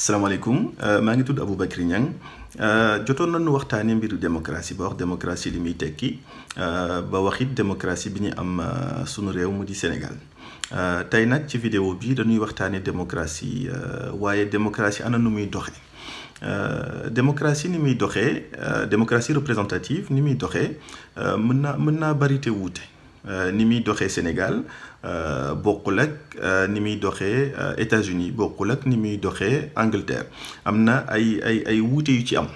salaamaaleykum maa ngi tudd Aboubacry Niang jotoon nañu waxtaanee mbiru démocratie ba wax démocratie li muy tekki ba wax it démocratie bi ñu am sunu réew mu di Sénégal tey nag ci vidéo bi dañuy waxtaanee démocratie waaye démocratie ana nu muy doxee démocratie ni muy doxee démocratie représentative ni muy doxee mën naa bari te wuute. Ni muy doxee Sénégal bokkul ak ni muy doxee États-Unis bokkul ak ni muy doxee Angleterre am na ay wuute yu ci am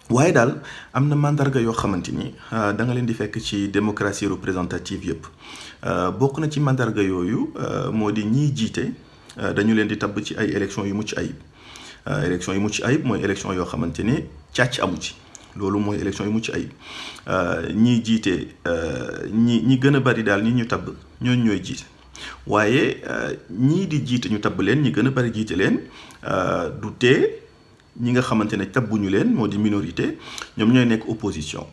waaye daal am na mandarga yoo xamante ni da nga leen di fekk ci démocratie représentative yëpp bokk na ci mandarga yooyu moo di ñiy jiite dañu leen di tabb ci ay élections yu mucc ayib élections yu mucc ayib mooy élection yoo xamante ni càcc amu ci. loolu mooy élection yu mucc ayib ñiy jiite ñi gën a bari daal ñi ñu tabb ñooñu ñooy jiite waaye ñii di jiite ñu tabb leen ñi gën a bari jiite leen du tee ñi nga xamante ne tabbuñu leen moo di minorité ñoom ñooy nekk opposition.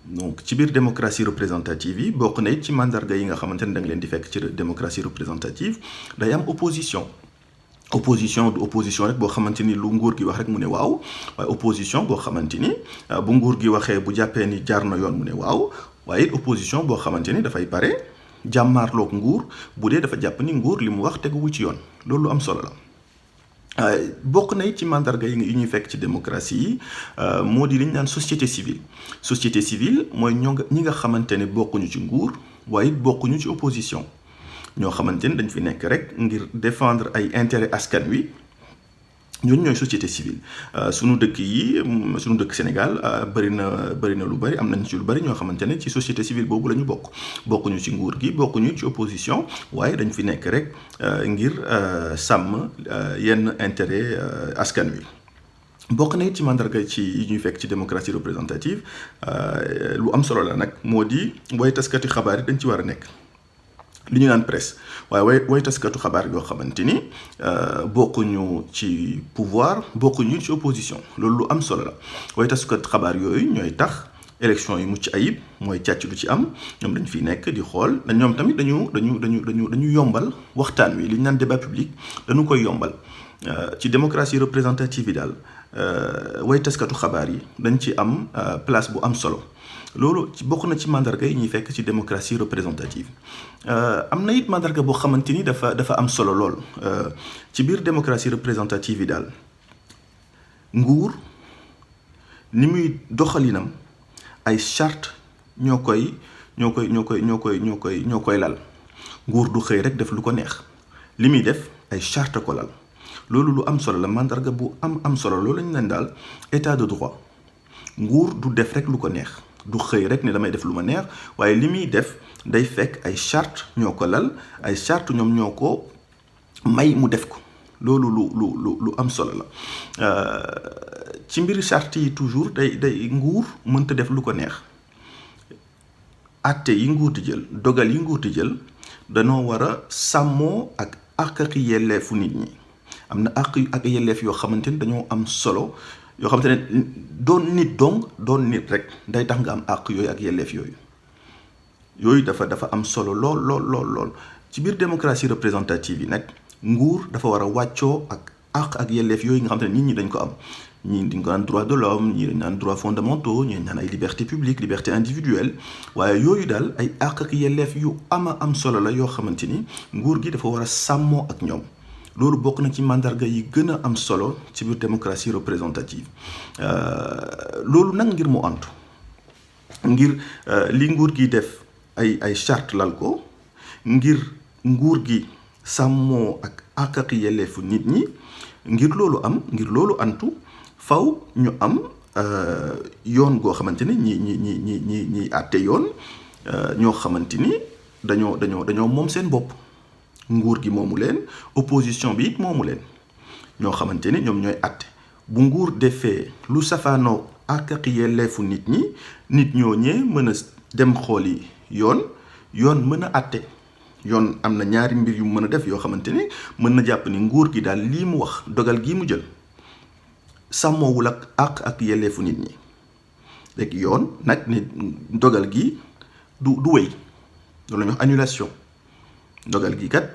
donc ci biir démocratie représentative yi bokk na it ci mandarga yi nga xamante ne da nga leen di fekk ci démocratie représentative day am opposition. Opposition du opposition rek boo xamante ni lu nguur gi wax rek mu ne waaw waaye opposition boo xamante ni bu nguur gi waxee bu jàppee ni jaar na yoon mu ne waaw waaye opposition boo xamante ni dafay pare jàmmaarloog nguur bu dee dafa jàpp ni nguur li mu wax teguwu ci yoon loolu lu am solo la. bokk na ci mandarga yi ñuy fekk ci démocratie yi moo di li ñu naan société civile mooy ñi nga xamante ne bokkuñu ci nguur waaye bokkuñu ci opposition. ñoo xamante ni dañ fi nekk rek ngir défendre ay intérêt askan wi ñooñu ñooy société civile sunu dëkk Sénégal bëri na lu bëri am nañ ci lu bëri ñoo xamante ne ci société civile boobu la ñu bokkuñu ci nguur gi bokkuñu ci opposition waaye dañ fi nekk rek ngir sàmm yenn intérêt askan wi. bokk na it ci mandarga yi ñuy fekk ci démocratie représentative lu am solo la nag moo di way taskati xabaar yi dañ ci war a nekk. li ñu naan presse waaye way taskatu xabaar yoo xamante ni bokkuñu ci pouvoir bokkuñu ci opposition loolu lu am solo la way taskatu xabaar yooyu ñooy tax élection yi mucc ayib mooy càcc du ci am ñoom dañ fiy nekk di xool ñoom tamit dañu yombal waxtaan wi li ñu naan débat public dañu koy yombal ci démocratie représentative yi daal way taskatu xabaar yi dañ ci am place bu am solo. loolu bokk na ci mandarga yi ñuy fekk ci démocratie représentative am na it mandarga boo xamante ni dafa am solo lool ci biir démocratie représentative yi daal nguur ni muy doxalinam ay charte ñoo koy lal nguur du xëy rek def lu ko neex li muy def ay charte ko lal loolu lu am solo la mandarga bu am solo loolu lañu leen daal état de droit nguur du def rek lu ko neex. du xëy rek ne damay def lu ma neex waaye li muy def day fekk ay charte ñoo ko lal ay charte ñoom ñoo ko may mu def ko loolu lu am solo la ci mbiri charte yi toujours day nguur mënta def lu ko neex acte yi nguur di jël dogal yi nguur di jël danoo war a sàmmoo ak àq yelleefu nit ñi am na àq ak yelleef yoo xamante ni dañoo am solo yoo xamante ne doon nit rek day tax nga am àq yooyu ak yelleef yooyu dafa am solo lool ci biir démocratie représentative yi nag nguur dafa war a wàccoo ak àq ak yelleef yooyu nga xamante ne nit ñi dañ ko am ñii dañ ko naan droit de l'homme ñii dañ naan droits fondamentaux ñii dañ naan ay liberté publique liberté individuelle waaye yooyu daal ay àq ak yelleef yu am solo la yoo xamante ni nguur gi dafa war a sàmmoo ak ñoom. loolu bokk na ci mandarga yi gën a am solo ci biir démocratie représentative loolu nag ngir mu antu ngir li nguur gi def ay charte lal ko ngir nguur gi sàmmoo ak ak yelleefu nit ñi ngir loolu antu faw ñu am yoon goo xamante ni ñi àtte yoon ñoo xamante ni dañoo moom seen bopp. nguur gi moomu leen opposition bi it moomu leen ñoo xamante ni ñoom ñooy àtte bu nguur defee lu safaanoo ak yelleefu nit ñooñee mën a dem xooli yoon mën a àtte yoon am na ñaari mbir yu mën a def yoo xamante ni mën na jàpp ni nguur gi daal lii mu wax dogal gii mu jël sàmmoowul ak yelleefu nit ñi léegi yoon nag ni dogal gi du wéy loolu la ñuy wax annulation dogal gi kat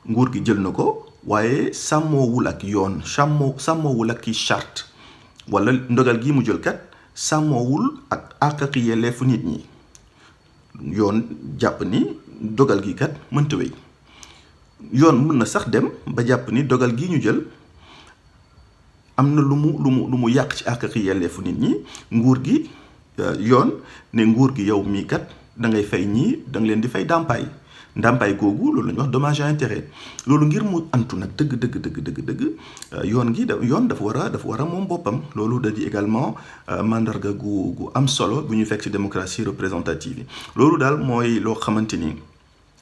nguur gi jël na ko waaye sàmmoowul ak yoon sàmmoowul ak ki charte wala ndogal gi mu jël kat sàmmoowul ak àq ak yelleefu nit ñi yoon jàpp ni dogal gi kat mënta wéy yoon mën na sax dem ba jàpp ni dogal gi ñu jël am na lu mu yàq ci àq ak yelleefu nit ñi nguur gi yoon ne nguur gi yow mii kat da ngay fay ñii da nga leen di fay ndàmpaay googu loolu la ñuy wax dommage à intérêt loolu ngir mu antu nag dëgg yoon dafa war a moom boppam loolu da di également mandarga gu am solo bu ñu fekk ci démocratie représentative yi loolu daal mooy loo xamante ni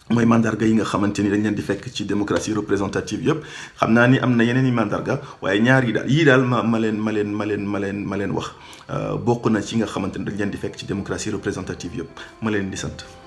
mooy mandarga yi nga xamante ni dañ leen di fekk ci démocratie représentative yëpp xam naa ni am na yeneen i mandarga waaye ñaar yii daal ma leen wax bokk na ci nga xamante ni dañ leen di fekk ci démocratie représentative yëpp ma leen di sant.